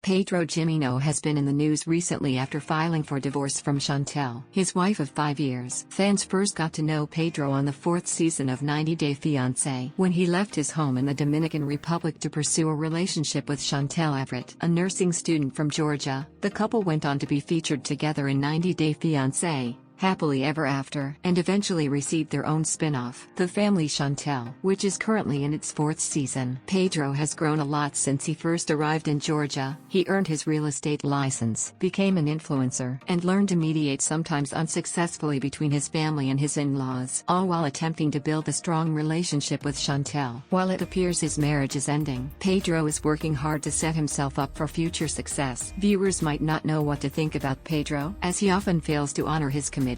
Pedro Jimeno has been in the news recently after filing for divorce from Chantel, his wife of 5 years. Fans first got to know Pedro on the 4th season of 90 Day Fiancé, when he left his home in the Dominican Republic to pursue a relationship with Chantel Everett, a nursing student from Georgia. The couple went on to be featured together in 90 Day Fiancé, Happily Ever After, and eventually received their own spin-off, The Family Chantel, which is currently in its 4th season. Pedro has grown a lot since he first arrived in Georgia. He earned his real estate license, became an influencer, and learned to mediate sometimes unsuccessfully between his family and his in-laws, all while attempting to build a strong relationship with Chantel. While it appears his marriage is ending, Pedro is working hard to set himself up for future success. Viewers might not know what to think about Pedro, as he often fails to honor his commitments,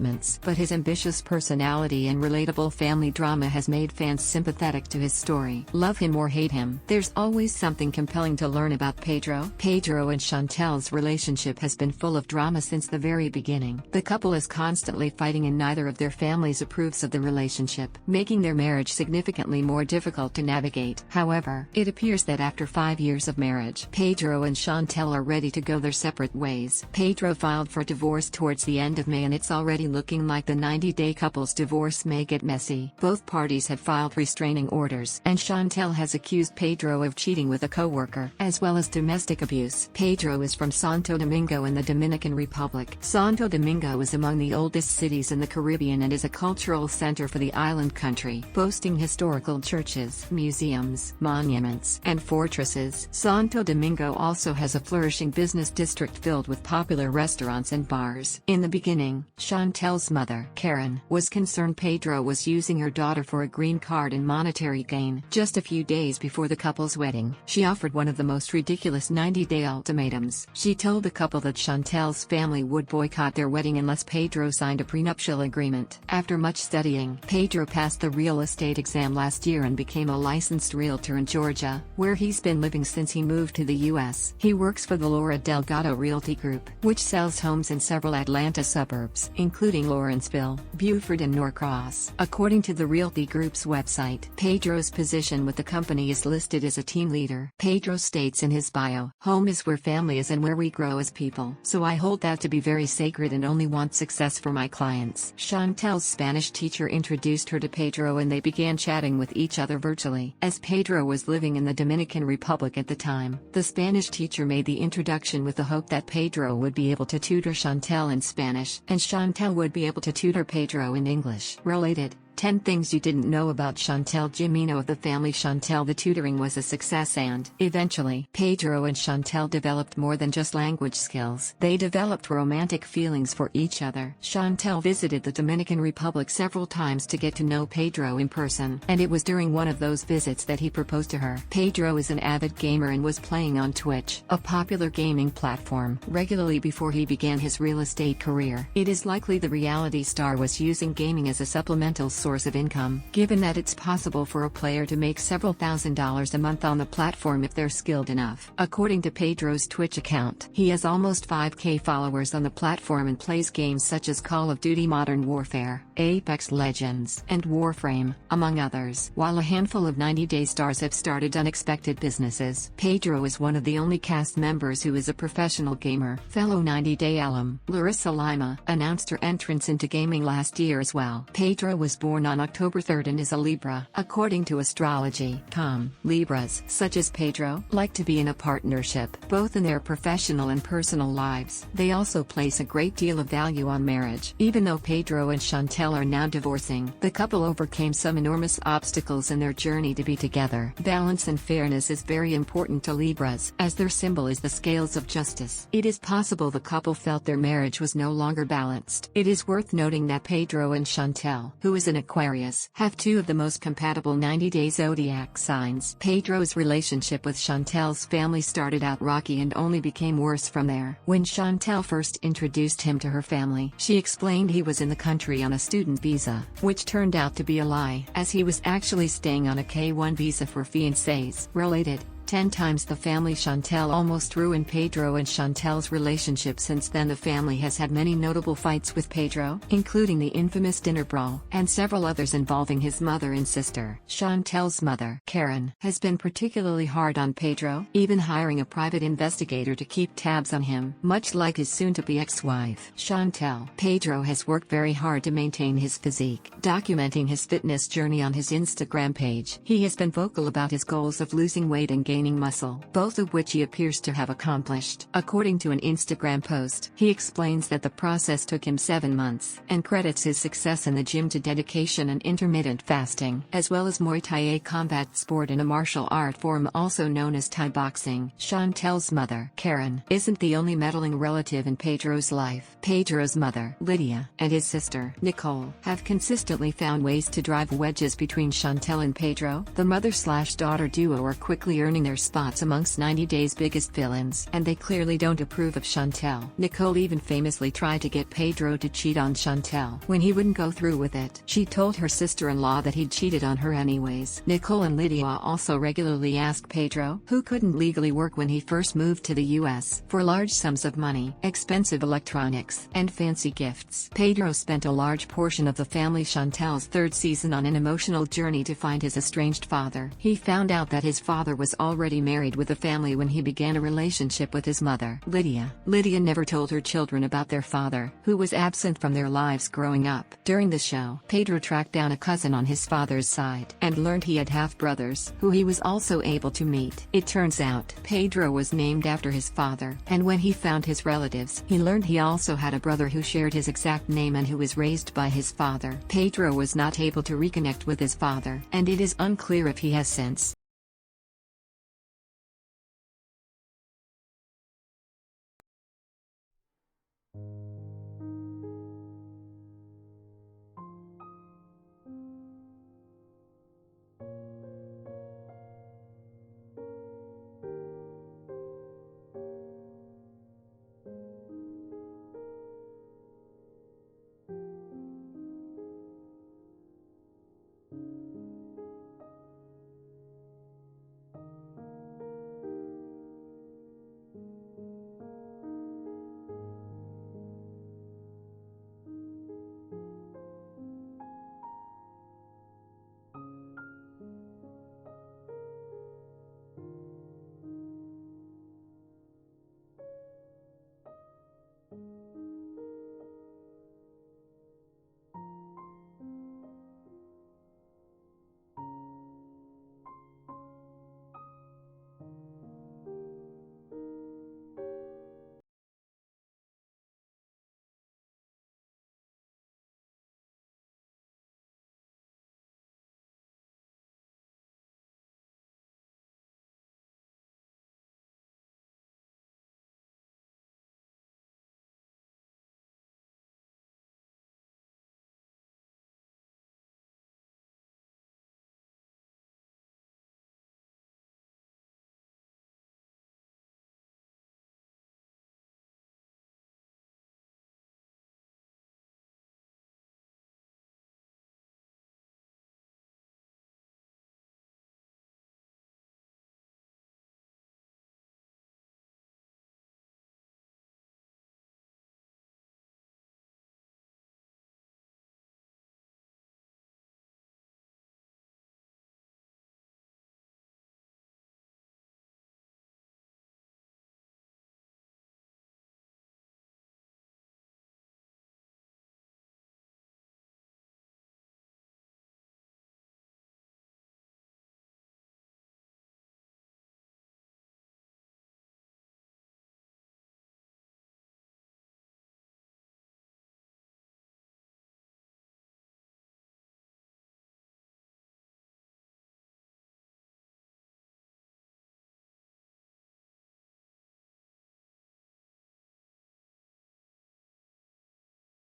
but his ambitious personality and relatable family drama has made fans sympathetic to his story. Love him or hate him, there's always something compelling to learn about Pedro. Pedro and Chantel's relationship has been full of drama since the very beginning. The couple is constantly fighting and neither of their families approves of the relationship, making their marriage significantly more difficult to navigate. However, it appears that after 5 years of marriage, Pedro and Chantel are ready to go their separate ways. Pedro filed for divorce towards the end of May, and it's already looking like the 90-day couple's divorce may get messy. Both parties have filed restraining orders, and Chantel has accused Pedro of cheating with a co-worker, as well as domestic abuse. Pedro is from Santo Domingo in the Dominican Republic. Santo Domingo is among the oldest cities in the Caribbean and is a cultural center for the island country, boasting historical churches, museums, monuments, and fortresses. Santo Domingo also has a flourishing business district filled with popular restaurants and bars. In the beginning, Chantel's mother, Karen, was concerned Pedro was using her daughter for a green card and monetary gain. Just a few days before the couple's wedding, she offered one of the most ridiculous 90-day ultimatums. She told the couple that Chantel's family would boycott their wedding unless Pedro signed a prenuptial agreement. After much studying, Pedro passed the real estate exam last year and became a licensed realtor in Georgia, where he's been living since he moved to the U.S. He works for the Laura Delgado Realty Group, which sells homes in several Atlanta suburbs, including Lawrenceville, Beaufort and Norcross. According to the Realty Group's website, Pedro's position with the company is listed as a team leader. Pedro states in his bio, "Home is where family is and where we grow as people. So I hold that to be very sacred and only want success for my clients." Chantel's Spanish teacher introduced her to Pedro and they began chatting with each other virtually. As Pedro was living in the Dominican Republic at the time, the Spanish teacher made the introduction with the hope that Pedro would be able to tutor Chantel in Spanish, and Chantel would be able to tutor Pedro in English. Related: 10 things you didn't know about Chantel Jimeno of The Family Chantel. The tutoring was a success and, eventually, Pedro and Chantel developed more than just language skills. They developed romantic feelings for each other. Chantel visited the Dominican Republic several times to get to know Pedro in person, and it was during one of those visits that he proposed to her. Pedro is an avid gamer and was playing on Twitch, a popular gaming platform, regularly before he began his real estate career. It is likely the reality star was using gaming as a supplemental source of income, given that it's possible for a player to make several $1,000s a month on the platform if they're skilled enough. According to Pedro's Twitch account, he has almost 5K followers on the platform and plays games such as Call of Duty Modern Warfare, Apex Legends, and Warframe, among others. While a handful of 90-day stars have started unexpected businesses, Pedro is one of the only cast members who is a professional gamer. Fellow 90-day alum, Larissa Lima, announced her entrance into gaming last year as well. Pedro was born on October 3rd and is a Libra. According to Astrology.com, Libras, such as Pedro, like to be in a partnership, both in their professional and personal lives. They also place a great deal of value on marriage. Even though Pedro and Chantel are now divorcing, the couple overcame some enormous obstacles in their journey to be together. Balance and fairness is very important to Libras, as their symbol is the scales of justice. It is possible the couple felt their marriage was no longer balanced. It is worth noting that Pedro and Chantel, who is an Aquarius, have two of the most compatible 90-day zodiac signs. Pedro's relationship with Chantel's family started out rocky and only became worse from there. When Chantel first introduced him to her family, she explained he was in the country on a student visa, which turned out to be a lie, as he was actually staying on a K-1 visa for fiancés. Related: 10 times the family. Chantel almost ruined Pedro and Chantel's relationship. Since then the family has had many notable fights with Pedro, including the infamous dinner brawl, and several others involving his mother and sister. Chantel's mother, Karen, has been particularly hard on Pedro, even hiring a private investigator to keep tabs on him, much like his soon-to-be ex-wife. Chantel. Pedro has worked very hard to maintain his physique, documenting his fitness journey on his Instagram page. He has been vocal about his goals of losing weight and gaining muscle, both of which he appears to have accomplished. According to an Instagram post, he explains that the process took him 7 months, and credits his success in the gym to dedication and intermittent fasting, as well as Muay Thai, a combat sport and a martial art form also known as Thai boxing. Chantel's mother, Karen, isn't the only meddling relative in Pedro's life. Pedro's mother, Lydia, and his sister, Nicole, have consistently found ways to drive wedges between Chantel and Pedro. The mother-slash-daughter duo are quickly earning their spots amongst 90 Day's biggest villains, and they clearly don't approve of Chantel. Nicole even famously tried to get Pedro to cheat on Chantel. When he wouldn't go through with it, she told her sister-in-law that he'd cheated on her anyways. Nicole and Lydia also regularly ask Pedro, who couldn't legally work when he first moved to the US, for large sums of money, expensive electronics, and fancy gifts. Pedro spent a large portion of the family Chantel's 3rd season on an emotional journey to find his estranged father. He found out that his father was already married with a family when he began a relationship with his mother, Lydia. Lydia never told her children about their father, who was absent from their lives growing up. During the show, Pedro tracked down a cousin on his father's side, and learned he had half-brothers, who he was also able to meet. It turns out, Pedro was named after his father, and when he found his relatives, he learned he also had a brother who shared his exact name and who was raised by his father. Pedro was not able to reconnect with his father, and it is unclear if he has since.